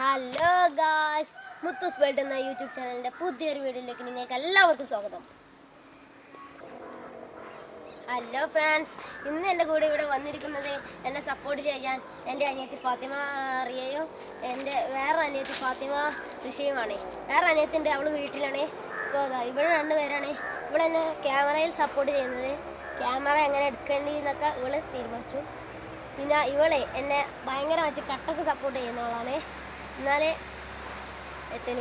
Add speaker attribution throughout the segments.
Speaker 1: Hello guys, Muthoos world എന്ന YouTube ചാനലിൻ്റെ പുതിയൊരു വീഡിയോയിലേക്ക് നിങ്ങൾക്ക് എല്ലാവർക്കും സ്വാഗതം. ഹലോ ഫ്രണ്ട്സ്, ഇന്ന് എൻ്റെ കൂടെ ഇവിടെ വന്നിരിക്കുന്നത് എന്നെ സപ്പോർട്ട് ചെയ്യാൻ എൻ്റെ അനിയത്തി ഫാത്തിമ റിയയും എൻ്റെ വേറെ അനിയത്തി ഫാത്തിമ ഋഷിയുമാണ്. വേറെ അനിയത്തിൻ്റെ അവൾ വീട്ടിലാണ്. ഇപ്പോൾ ഇവിടെ രണ്ടുപേരാണ്. ഇവളെന്നെ ക്യാമറയിൽ സപ്പോർട്ട് ചെയ്യുന്നത്. ക്യാമറ എങ്ങനെ എടുക്കേണ്ടതെന്നൊക്കെ ഇവൾ തീരുമാനിച്ചു. പിന്നെ ഇവളെ എന്നെ ഭയങ്കരമായിട്ട് കട്ടക്ക് സപ്പോർട്ട് ചെയ്യുന്നവളാണ്. എന്നാൽ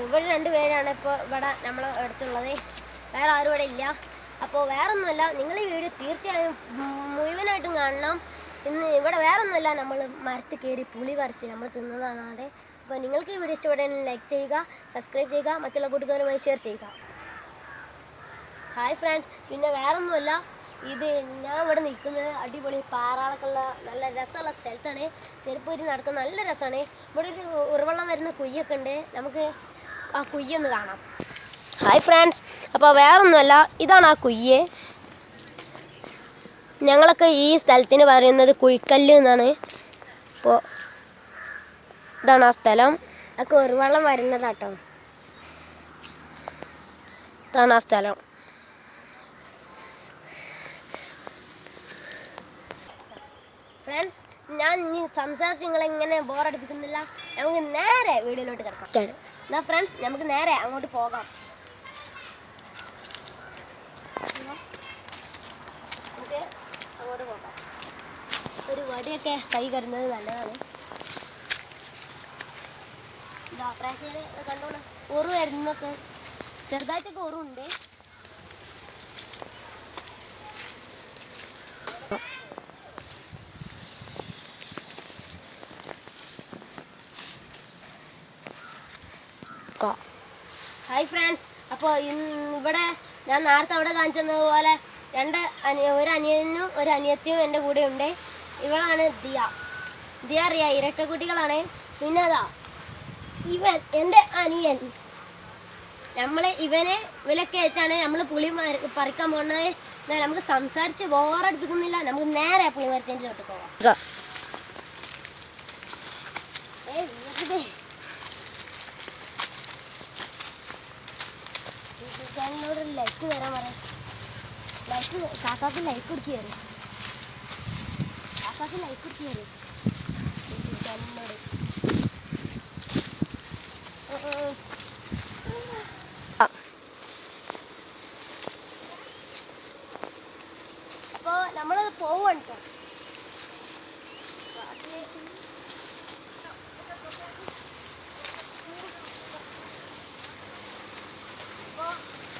Speaker 1: ഇവിടെ രണ്ടുപേരാണ് ഇപ്പോൾ ഇവിടെ നമ്മൾ അടുത്തുള്ളത്. വേറെ ആരും ഇവിടെ ഇല്ല. അപ്പോൾ വേറൊന്നുമല്ല, നിങ്ങൾ ഈ വീഡിയോ തീർച്ചയായും മുഴുവനായിട്ടും കാണണം. ഇന്ന് ഇവിടെ വേറൊന്നുമല്ല, നമ്മൾ മരത്തിൽ കയറി പുളി പറിച്ച് നമ്മൾ തിന്നതാണ് അവിടെ. അപ്പോൾ നിങ്ങൾക്ക് ഈ വീഡിയോ ഇഷ്ടപ്പെടുകയാണെങ്കിൽ ലൈക്ക് ചെയ്യുക, സബ്സ്ക്രൈബ് ചെയ്യുക, മറ്റുള്ള കൂട്ടുകാരുമായി ഷെയർ ചെയ്യുക. ഹായ് ഫ്രണ്ട്സ്, പിന്നെ വേറൊന്നുമല്ല, ഇത് ഞാൻ ഇവിടെ നിൽക്കുന്നത് അടിപൊളി പാറകളൊക്കെയുള്ള നല്ല രസമുള്ള സ്ഥലത്താണ്. ചെരുപ്പൂരി നടക്കുന്ന നല്ല രസമാണ്. ഇവിടെ ഒരു ഉറവെള്ളം വരുന്ന കുയ്യൊക്കെ ഉണ്ട്. നമുക്ക് ആ കുയ്യൊന്ന് കാണാം. ഹായ് ഫ്രണ്ട്സ്, അപ്പോൾ വേറൊന്നുമല്ല, ഇതാണ് ആ കുയ്യ്. ഞങ്ങളൊക്കെ ഈ സ്ഥലത്തിന് പറയുന്നത് കുഴിക്കല്ല് എന്നാണ്. അപ്പോൾ ഇതാണ് ആ സ്ഥലം. ഒക്കെ ഉറവെള്ളം വരുന്നതാട്ടോ. ഇതാണ് ആ സ്ഥലം. ഫ്രണ്ട്സ്, ഞാൻ ഇനി സംസാരിച്ച് നിങ്ങളെങ്ങനെ ബോറടിപ്പിക്കുന്നില്ല. നമുക്ക് നേരെ വീഡിയോയിലോട്ട് കിടക്കാം. എന്നാൽ ഫ്രണ്ട്സ്, നമുക്ക് നേരെ അങ്ങോട്ട് പോകാം. നമുക്ക് അങ്ങോട്ട് പോകാം. ഒരു വടിയൊക്കെ കൈ കരുന്നത് നല്ലതാണ്. ഇതാ പ്രേക്ഷകർ കണ്ടോളൂ, ഉറു വരുന്നൊക്കെ ചെറുതായിട്ടൊക്കെ ഉറുണ്ട്. ഹായ് ഫ്രണ്ട്സ്, അപ്പോൾ ഇവിടെ ഞാൻ നേരത്തെ അവിടെ കാണിച്ചതുപോലെ ഒരു അനിയനും ഒരു അനിയത്തിയും എൻ്റെ കൂടെ ഉണ്ട്. ഇവളാണ് ദിയ റിയ, ഇരട്ട കുട്ടികളാണ്. പിന്നെ അതാ ഇവൻ എൻ്റെ അനിയൻ. ഇവലൊക്കെ ആയിട്ടാണ് നമ്മൾ പുളി പറിക്കാൻ പോകുന്നത്. നമുക്ക് സംസാരിച്ച് ബോറടിപ്പിക്കുന്നില്ല, നമുക്ക് നേരെ പുളിമരത്തിൻ്റെ ചോട്ട് പോകാം. ചാനലിനോട് ലൈക്ക് തരാൻ പറയാം. കാക്കാക്ക് ലൈക്ക് കൊടുക്കുകയാണ്. കാക്കാക്ക് ലൈക്ക് കൊടുക്കുകയാണ് യൂട്യൂബ് ചാനലിനോട്. അപ്പോൾ നമ്മളത് പോവാണ് കേട്ടോ.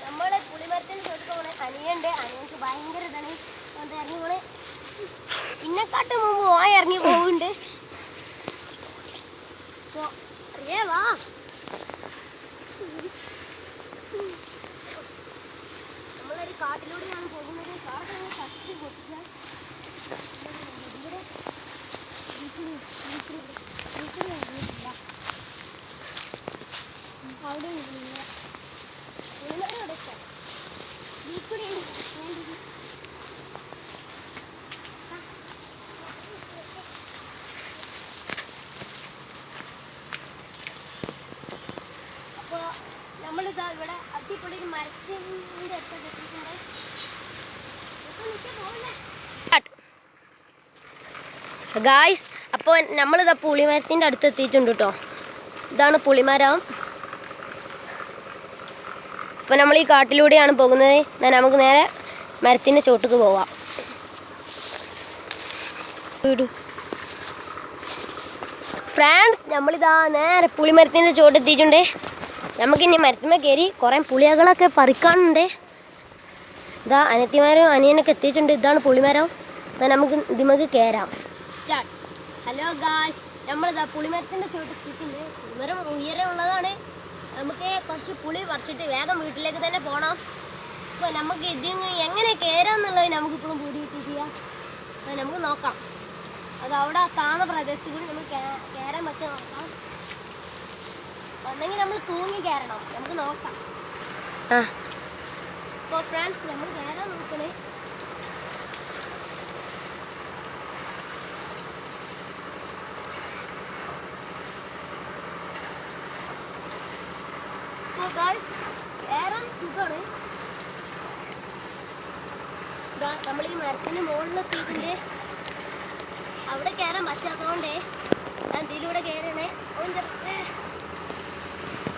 Speaker 1: നമ്മൾ പുളിമരത്തിന് ചോദിച്ചു പോകണേ. അനിയനിക്ക് ഭയങ്കര ഇതാണ്. അത് ഇറങ്ങി പോണേ. ഇന്നെക്കാട്ട് മുമ്പ് ഇറങ്ങി പോകുന്നുണ്ട്. വാ, നമ്മളൊരു കാട്ടിലൂടെയാണ് പോകുന്നത്. കാടൊക്കെ കത്തി പൊട്ടിച്ചാൽ അവിടെ അപ്പോൾ നമ്മളിതാ ഇവിടെ അടിപൊളി മരത്തിൻ്റെ അടുത്ത് എത്തിയിട്ടുണ്ട്. ഗായ്സ്, അപ്പോൾ നമ്മളിതാ പുളിമരത്തിൻ്റെ അടുത്ത് എത്തിയിട്ടുണ്ട് കേട്ടോ. ഇതാണ് പുളിമരം. അപ്പോൾ നമ്മൾ ഈ കാട്ടിലൂടെയാണ് പോകുന്നത്. എന്നാൽ നമുക്ക് നേരെ മരത്തിൻ്റെ ചോട്ടിക്ക് പോവാം. ഫ്രണ്ട്സ്, നമ്മളിതാ നേരെ പുളിമരത്തിൻ്റെ ചോട്ടെത്തിയിട്ടുണ്ട്. നമുക്കിനി മരത്തിന്മേ കയറി കുറേ പുളിയകളൊക്കെ പറിക്കാനുണ്ട്. ഇതാ അനിയത്തിമാരും അനിയനൊക്കെ എത്തിയിട്ടുണ്ട്. ഇതാണ് പുളിമരം. എന്നാൽ നമുക്ക് ഇതിമക്ക് കയറാം. സ്റ്റാർട്ട്. ഹലോ ഗായ്സ്, നമ്മളിതാ പുളിമരത്തിൻ്റെ ചോട്ടെത്തിയിട്ടുണ്ട്. പുളിമരം ഉയരമുള്ളതാണ്. നമുക്ക് കുറച്ച് പുളി പറിച്ചിട്ട് വേഗം വീട്ടിലേക്ക് തന്നെ പോകണം. അപ്പോൾ നമുക്ക് ഇതിന് എങ്ങനെ കയറാമെന്നുള്ളത് നമുക്കിപ്പോഴും പൂടി കിട്ടിയിട്ടില്ല. അപ്പോൾ നമുക്ക് നോക്കാം. അത് അവിടെ താന്ന പ്രദേശത്ത് കൂടി നമുക്ക് കയറാൻ പറ്റും നോക്കാം. ഒന്നെങ്കിൽ നമ്മൾ തൂങ്ങി കയറണം. നമുക്ക് നോക്കാം. അപ്പോൾ ഫ്രണ്ട്സ്, നമ്മൾ കയറാൻ നോക്കണേ. കയറാൻ സുഖമാണ്. നമ്മൾ ഈ മരത്തിന് മുകളിലെത്തിയിട്ടുണ്ട്. അവിടെ കയറാൻ പറ്റാത്തതുകൊണ്ടേ ഞാൻ ഇതിലൂടെ കയറണേ.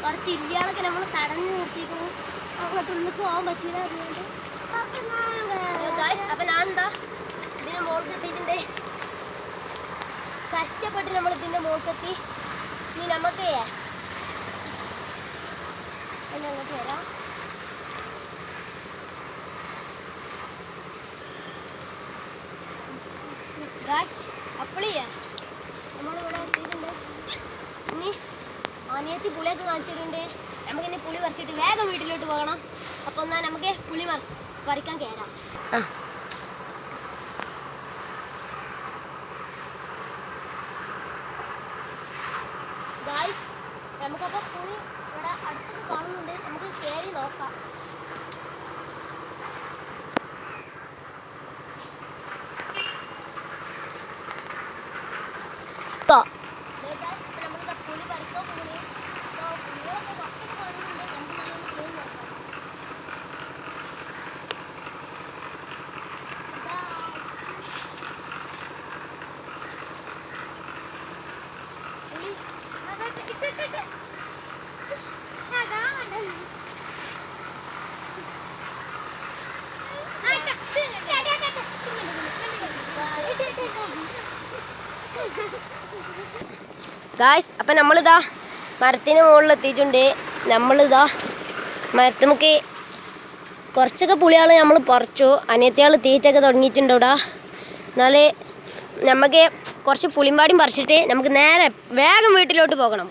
Speaker 1: കുറച്ച് ഇല്ലികളൊക്കെ നമ്മൾ തടഞ്ഞു നിർത്തിക്കുന്നു. അങ്ങോട്ട് ഉള്ളിൽ പോകാൻ പറ്റില്ല. അതുകൊണ്ട് അപ്പം ഞാനെന്താ ഇതിൻ്റെ മുകളിൽ എത്തിയിട്ടുണ്ട്. കഷ്ടപ്പെട്ട് നമ്മൾ ഇതിൻ്റെ മുകളിലെത്തി. ഇനി നമുക്ക് അങ്ങോട്ട് വരാം. അപ്പളിയേ നമ്മളിവിടെ എത്തിയിട്ടുണ്ട്. ഇനി അനിയത്തി പുളിയൊക്കെ കാണിച്ചിട്ടുണ്ട്. നമുക്കിനി പുളി പറിച്ചിട്ട് വേഗം വീട്ടിലോട്ട് പോകണം. അപ്പോൾ എന്നാൽ നമുക്ക് പുളി പറിക്കാൻ കയറാം. ഗായ്സ്, നമുക്കപ്പോൾ പുളി ഇവിടെ അടുത്തൊക്കെ കാണുന്നുണ്ട്. നമുക്ക് കയറി നോക്കാം. നമ്മളിതാ പുളി പറിക്കാൻ പോകണേ. അപ്പോൾ പുളികളൊക്കെ കുറച്ചൊക്കെ കാണുന്നുണ്ട്. നമുക്ക് നല്ലൊന്ന് കയറി നോക്കാം. ഗായ്സ്, അപ്പം നമ്മളിതാ മരത്തിന് മുകളിൽ എത്തിയിട്ടുണ്ട്. നമ്മളിതാ മരത്തുമൊക്കെ കുറച്ചൊക്കെ പുളിയാൾ നമ്മൾ പറിച്ചു. അനിയത്തിയാൾ തീറ്റൊക്കെ തുടങ്ങിയിട്ടുണ്ട് ഇവിടെ. എന്നാൽ നമുക്ക് കുറച്ച് പുളിമ്പാടിയും പറിച്ചിട്ട് നമുക്ക് നേരെ വേഗം വീട്ടിലോട്ട് പോകണം.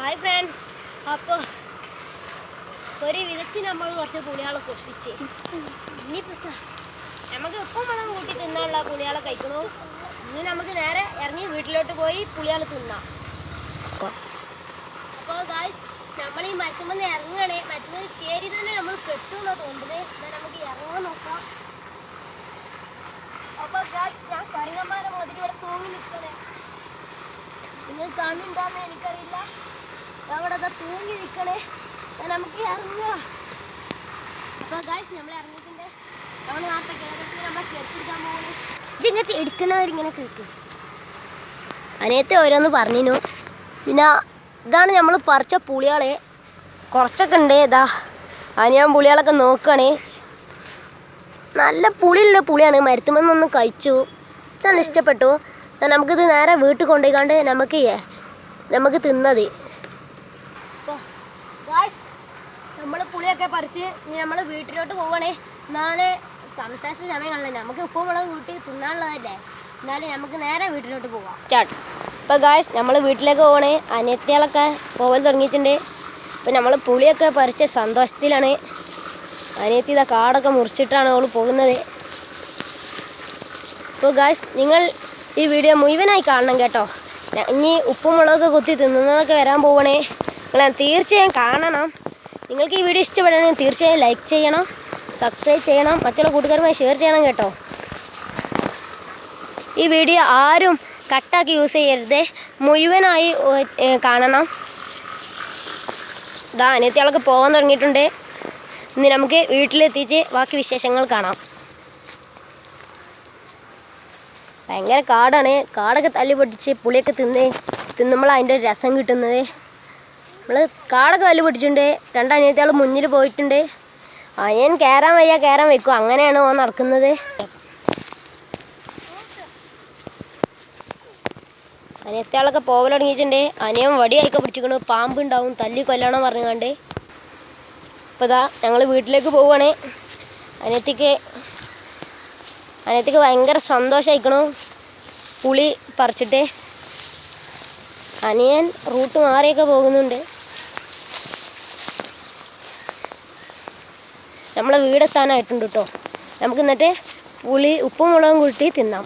Speaker 1: ഹായ് ഫ്രണ്ട്സ്, അപ്പോൾ ഒരു വിധത്തിൽ നമ്മൾ കുറച്ച് പുളിയാളൊക്കെ ഒപ്പിച്ച് ഇനിയിപ്പോൾ നമുക്ക് ഉപ്പും വെള്ളം കൂട്ടി തിന്നാനുള്ള പുളിയാളെ കഴിക്കണോ. ഇനി നമുക്ക് നേരെ ഇറങ്ങി വീട്ടിലോട്ട് പോയി പുളിയാൾ തിന്നാം. അപ്പോൾ ഗായ്സ്, നമ്മൾ ഈ മരത്തുമ്പോൾ ഇറങ്ങണേ. മരത്തുമ്പോൾ കയറി തന്നെ നമ്മൾ കെട്ടുമെന്നാണ് തോന്നുന്നത്. എന്നാൽ നമുക്ക് ഇറങ്ങാൻ നോക്കാം. അപ്പോൾ ഗായ്സ്, ഞാൻ കരിങ്ങന്മാരെ മുതൽ ഇവിടെ തൂങ്ങി നിൽക്കണേ. നിങ്ങൾ കാണുന്നുണ്ടാന്ന് എനിക്കറിയില്ല. അവിടെ തൂങ്ങി നിൽക്കണേ. നമുക്ക് ഇറങ്ങാം. അപ്പോൾ ഗായ്സ്, നമ്മൾ ഇറങ്ങിയിട്ടുണ്ട്. നമ്മൾ നേരത്തെ കയറിയിട്ട് നമ്മളെ ചെറുപ്പിടിക്കാൻ പോകുന്നു. ഇങ്ങനത്തെ എടുക്കുന്നവരിങ്ങനെ കേൾക്കും. അനിയത്തെ ഓരോന്ന് പറഞ്ഞിരുന്നു. പിന്നെ ഇതാണ് നമ്മൾ പറിച്ച പുളിയാളെ. കുറച്ചൊക്കെ ഉണ്ട്. ഇതാ അനിയൻ പുളിയാളൊക്കെ നോക്കുകയാണ്. നല്ല പുളിയുള്ള പുളിയാണ്. മരത്തുമെന്നൊന്ന് കഴിച്ചു. നല്ല ഇഷ്ടപ്പെട്ടു. നമുക്കിത് നേരെ വീട്ടിൽ കൊണ്ടുപോയിക്കാണ്ട് നമുക്ക് തിന്നത്. അപ്പോൾ ഗായ്സ്, നമ്മൾ പുളിയൊക്കെ പറിച്ച് ഇനി നമ്മൾ വീട്ടിലോട്ട് പോവുകയാണേ. നാളെ സംസാരിച്ച സമയങ്ങളില്ല. നമുക്ക് ഉപ്പും മുളകും കൂട്ടി തിന്നാനുള്ളതല്ലേ. എന്നാലും നമുക്ക് നേരെ വീട്ടിലോട്ട് പോവാം. സ്റ്റാർട്ട്. ഇപ്പോൾ ഗായ്സ്, നമ്മൾ വീട്ടിലേക്ക് പോകണേ. അനിയത്തികളൊക്കെ പോകൽ തുടങ്ങിയിട്ടുണ്ട്. അപ്പോൾ നമ്മൾ പുളിയൊക്കെ പറിച്ച സന്തോഷത്തിലാണ്. അനിയത്തി ഇതാ കാടൊക്കെ മുറിച്ചിട്ടാണ് അവൾ പോകുന്നത്. അപ്പോൾ ഗായ്സ്, നിങ്ങൾ ഈ വീഡിയോ മുഴുവനായി കാണണം കേട്ടോ. ഇനി ഉപ്പും മുളകൊക്കെ കുത്തി തിന്നുന്നതൊക്കെ വരാൻ പോവണേ. നിങ്ങൾ തീർച്ചയായും കാണണം. നിങ്ങൾക്ക് ഈ വീഡിയോ ഇഷ്ടപ്പെടണമെങ്കിൽ തീർച്ചയായും ലൈക്ക് ചെയ്യണം, സബ്സ്ക്രൈബ് ചെയ്യണം, മറ്റുള്ള കൂട്ടുകാരുമായി ഷെയർ ചെയ്യണം കേട്ടോ. ഈ വീഡിയോ ആരും കട്ടാക്കി യൂസ് ചെയ്യരുത്. മുഴുവനായി കാണണം. ഇതാ അനിയത്തികളൊക്കെ പോകാൻ തുടങ്ങിയിട്ടുണ്ട്. ഇനി നമുക്ക് വീട്ടിലെത്തിച്ച് ബാക്കി വിശേഷങ്ങൾ കാണാം. ഭയങ്കര കാടാണ്. കാടൊക്കെ തല്ലി പൊട്ടിച്ച് പുളിയൊക്കെ തിന്നുമ്പോൾ അതിൻ്റെ ഒരു രസം കിട്ടുന്നത്. നമ്മൾ കാടൊക്കെ തല്ലി പൊട്ടിച്ചിട്ടുണ്ട്. രണ്ടനിയത്തികൾ മുന്നിൽ പോയിട്ടുണ്ട്. അനിയൻ കയറാൻ വയ്യ, കയറാൻ വെക്കും. അങ്ങനെയാണ് ഓൻ നടക്കുന്നത്. അനിയത്തികളൊക്കെ പോകൽ തുടങ്ങിയിട്ടുണ്ട്. അനിയൻ വടിയൊക്കെ പിടിച്ചിരിക്കണു. പാമ്പുണ്ടാവും, തല്ലി കൊല്ലണം പറഞ്ഞുകൊണ്ട്. അപ്പോൾ ഇതാ ഞങ്ങൾ വീട്ടിലേക്ക് പോവുകയാണ്. അനിയത്തിക്ക് ഭയങ്കര സന്തോഷമായിക്കണു പുളി പറിച്ചിട്ട്. അനിയൻ റൂട്ട് മാറിയൊക്കെ പോകുന്നുണ്ട്. നമ്മളെ വീടെത്താനായിട്ടുണ്ട് കേട്ടോ. നമുക്ക് എന്നിട്ട് പുളി ഉപ്പും മുളകും കൂട്ടി തിന്നാം.